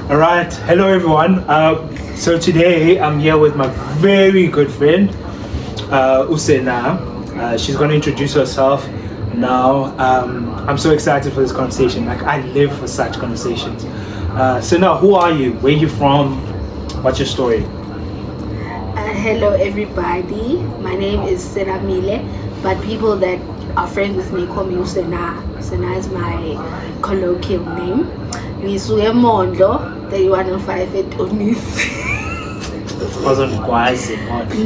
All right, hello everyone. So today I'm here with my very good friend, Sena. She's going to introduce herself now. I'm so excited for this conversation. Like, I live for such conversations. Sena, who are you? Where are you from? What's your story? Hello everybody. My name is Sena, but people that are friends with me call me Sena. Sena is my colloquial name. Ngisuke Mondlo, 3105 eTonisi.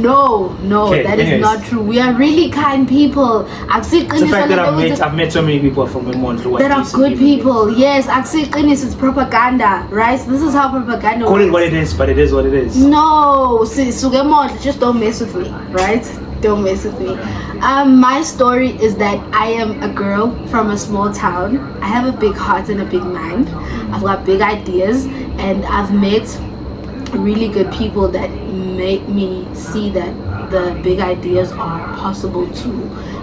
No, Okay, that anyways. is not true. We are really kind people. It's the fact that I've met so many people from Mondlo that are good people. Yes, it's propaganda, right? This is how propaganda Call works. it what it is, but it is what it is. No, just don't mess with me, right? Don't mess with me. My story is that I am a girl from a small town. I have a big heart and a big mind. I've got big ideas, and I've met really good people that make me see that the big ideas are possible to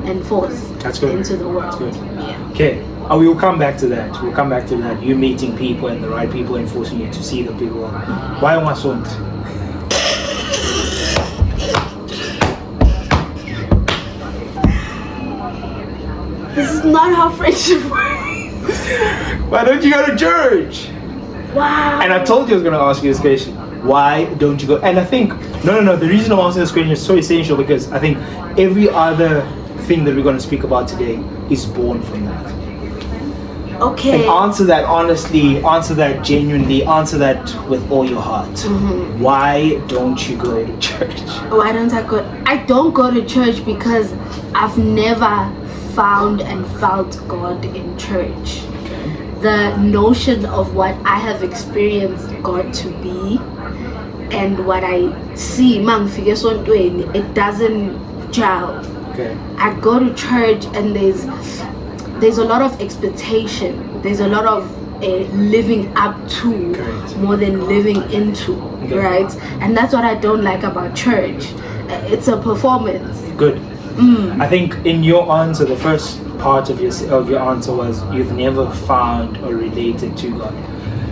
enforce into the world. That's good. Yeah. Okay. We will come back to that. We'll come back to that. You meeting people and the right people and forcing you to see the big world. Why am I so? This is not how friendship works. Why don't you go to church? Wow. And I told you I was going to ask you this question. Why don't you go? And I think, no. The reason I'm asking this question is so essential because I think every other thing that we're going to speak about today is born from that. Okay. And answer that honestly, answer that genuinely, answer that with all your heart. Mm-hmm. Why don't you go to church? Why don't I go? I don't go to church because I've never found and felt God in church. The notion of what I have experienced God to be and what I see, it doesn't gel. Okay. I go to church and there's a lot of expectation. There's a lot of living up to more than living into, right? And that's what I don't like about church. It's a performance. Good. I think in your answer, the first part of your answer was you've never found or related to God.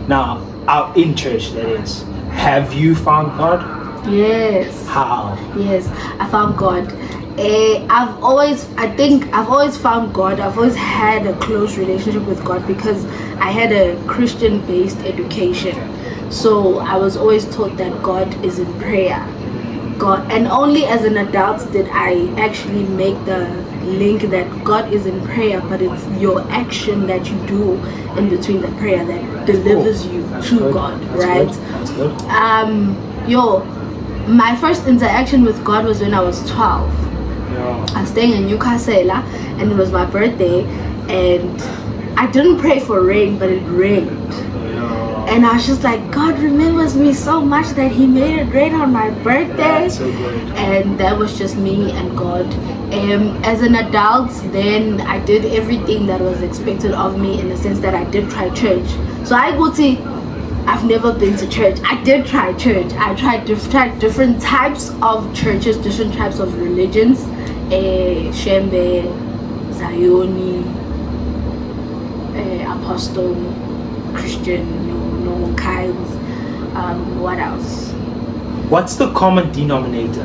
Now, out in church, that is. Have you found God? Yes. How? Yes, I found God. I've always found God. I've always had a close relationship with God because I had a Christian-based education. So I was always taught that God is in prayer. God, and only as an adult did I actually make the link that God is in prayer, but it's your action that you do in between the prayer that delivers you to God, right? That's good. My first interaction with God was when I was 12. Yeah. I was staying in Newcastle and it was my birthday, and I didn't pray for rain, but it rained. And I was just like, God remembers me so much that He made it rain on my birthday. That's so good. And that was just me and God. As an adult, then I did everything that was expected of me in the sense that I did try church. So I've never been to church. I did try church. I tried different types of churches, different types of religions. Shembe, Zioni, Apostle, Christian, normal kinds. What else? What's the common denominator?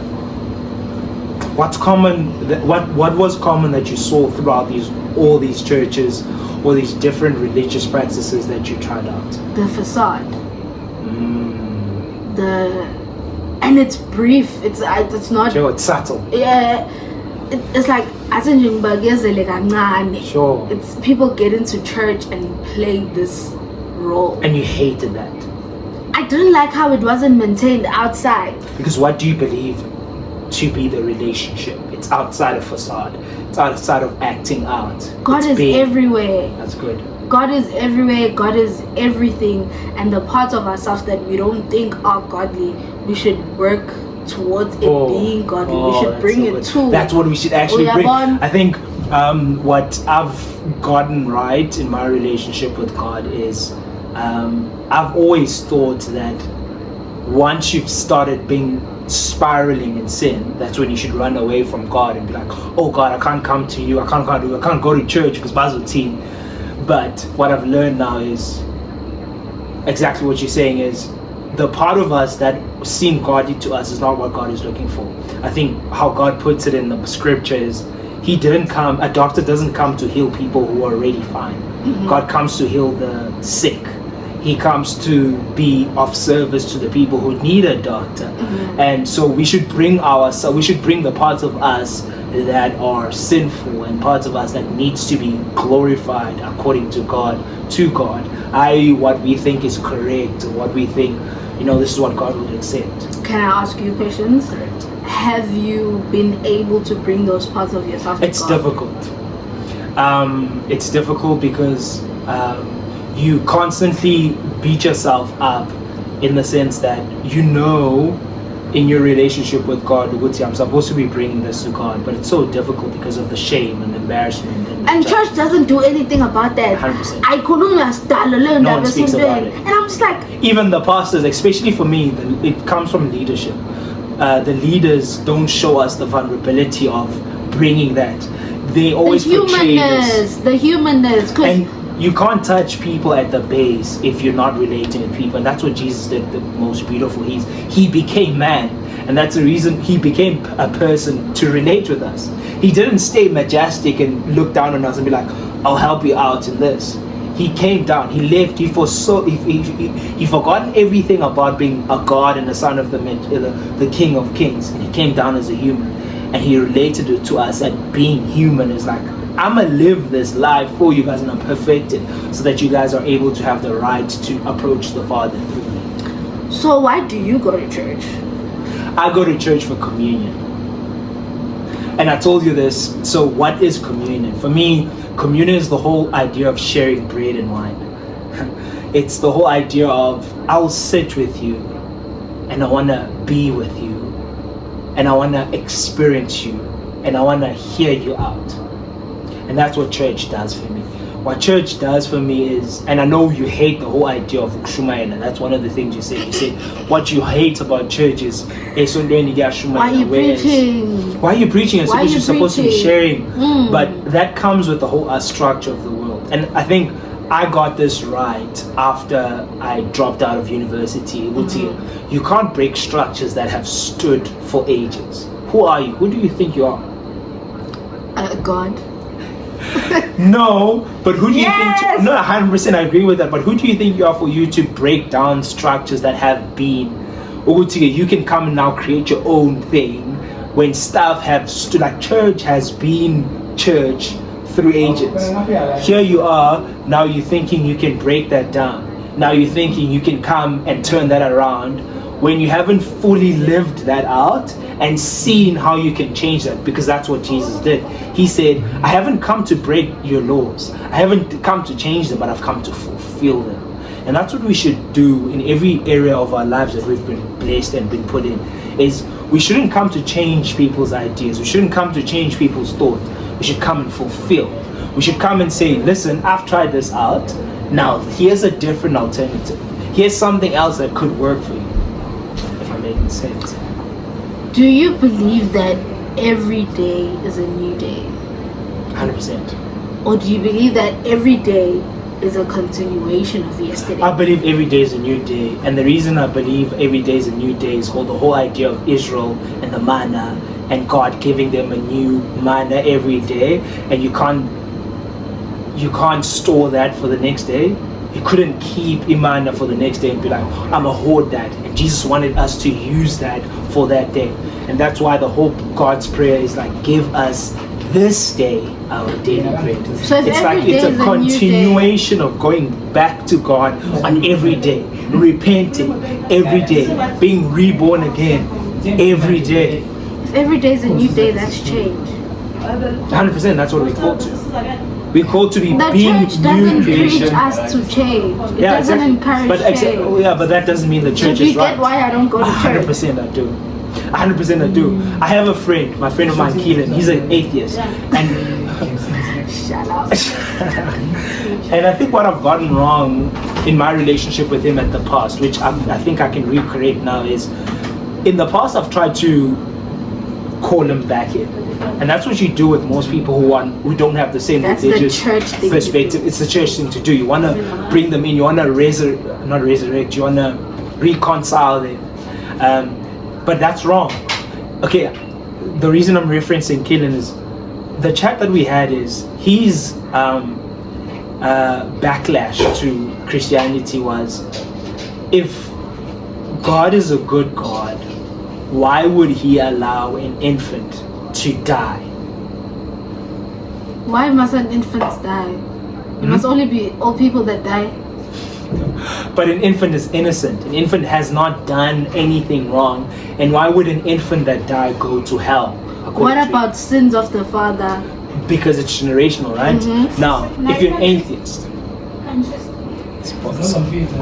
What's common? What was common that you saw throughout all these churches, all these different religious practices that you tried out? The facade. And it's brief. It's not. Sure, it's subtle. Yeah. It's like Sure. It's people get into church and play this role. And you hated that. I didn't like how it wasn't maintained outside. Because what do you believe to be the relationship? It's outside of facade. It's outside of acting out. God is everywhere. That's good. God is everywhere. God is everything. And the parts of ourselves that we don't think are godly, we should work towards it being godly. We should bring it to. That's what we should actually bring. I think what I've gotten right in my relationship with God is I've always thought that once you've started being spiraling in sin, that's when you should run away from God and be like, oh God, I can't come to you, I can't go to church because Basel team. But what I've learned now is exactly what you're saying is the part of us that seem godly to us is not what God is looking for. I think how God puts it in the scripture is a doctor doesn't come to heal people who are already fine. God comes to heal the sick. He comes to be of service to the people who need a doctor. And so we should bring the parts of us that are sinful and parts of us that needs to be glorified according to God, i.e. what we think is correct, or what we think, this is what God would accept. Can I ask you questions? Correct. Have you been able to bring those parts of yourself to It's God? difficult. It's difficult because you constantly beat yourself up in the sense that in your relationship with God, I'm supposed to be bringing this to God, but it's so difficult because of the shame and the embarrassment. And church doesn't do anything about that. 100%. No one speaks about it. And I'm just like, even the pastors, especially for me, it comes from leadership. The leaders don't show us the vulnerability of bringing that. They always portray this. The humanness. And you can't touch people at the base if you're not relating with people, and that's what Jesus did the most beautiful. He became man, and that's the reason he became a person to relate with us. He didn't stay majestic and look down on us and be like, I'll help you out in this. He came down, he lived, he forgot everything about being a God and the son of the King of Kings, and he came down as a human, and he related it to us that being human is like, I'm gonna live this life for you guys and I'm perfect it so that you guys are able to have the right to approach the Father through me. So why do you go to church? I go to church for communion. And I told you this, so what is communion? For me, communion is the whole idea of sharing bread and wine. It's the whole idea of, I'll sit with you and I wanna be with you and I wanna experience you and I wanna hear you out. And that's what church does for me. What church does for me is, and I know you hate the whole idea of Shumaina. That's one of the things you say. You say what you hate about church is why are you preaching? Why are you preaching? Why are you You're supposed to be sharing. Mm. But that comes with the whole structure of the world. And I think I got this right after I dropped out of university. You can't break structures that have stood for ages. Who are you? Who do you think you are? God. No, but who do you Yes! think? No, 100%, I agree with that. But who do you think you are for you to break down structures that have been? You can come and now create your own thing when stuff have stood. Like church has been church through ages. Here you are now. You're thinking you can break that down. Now you're thinking you can come and turn that around when you haven't fully lived that out and seen how you can change that, because that's what Jesus did. He said, I haven't come to break your laws. I haven't come to change them, but I've come to fulfill them. And that's what we should do in every area of our lives that we've been blessed and been put in, is we shouldn't come to change people's ideas. We shouldn't come to change people's thoughts. We should come and fulfill. We should come and say, listen, I've tried this out. Now, here's a different alternative. Here's something else that could work for you. If I'm making sense. Do you believe that every day is a new day? 100%. Or do you believe that every day is a continuation of yesterday? I believe every day is a new day. And the reason I believe every day is a new day is called the whole idea of Israel and the manna and God giving them a new manna every day. And you can't store that for the next day. You couldn't keep manna for the next day and be like, I'm a hoard that. And Jesus wanted us to use that for that day. And that's why the whole God's prayer is like, give us this day our daily bread. So if it's every like day it's a is a new continuation of going back to God on every day, repenting every day, being reborn again every day. If every day is a new day, that's change. 100%, that's what we're called to. We're called to be The being church new doesn't preach creation. us to change. It doesn't encourage change. But that doesn't mean the So church do you is right. get why I don't go to church? 100% I do. 100% I do. I have a friend, my friend of mine, Keelan. He's an atheist, and Shut up. and I think what I've gotten wrong in my relationship with him at the past, which I think I can recorrect now, is in the past I've tried to call them back in. And that's what you do with most people who don't have the same That's the religious church thing to perspective. It's the church thing to do. You want to bring them in. You want to not resurrect. You want to reconcile them. But that's wrong. Okay, the reason I'm referencing Killen is the chat that we had is his backlash to Christianity was, if God is a good God, why would he allow an infant to die? Why must an infant die? It must only be all people that die. But an infant is innocent. An infant has not done anything wrong. And why would an infant that died go to hell? What about sins of the father? Because it's generational, right? Now, if you're an atheist, I'm confused.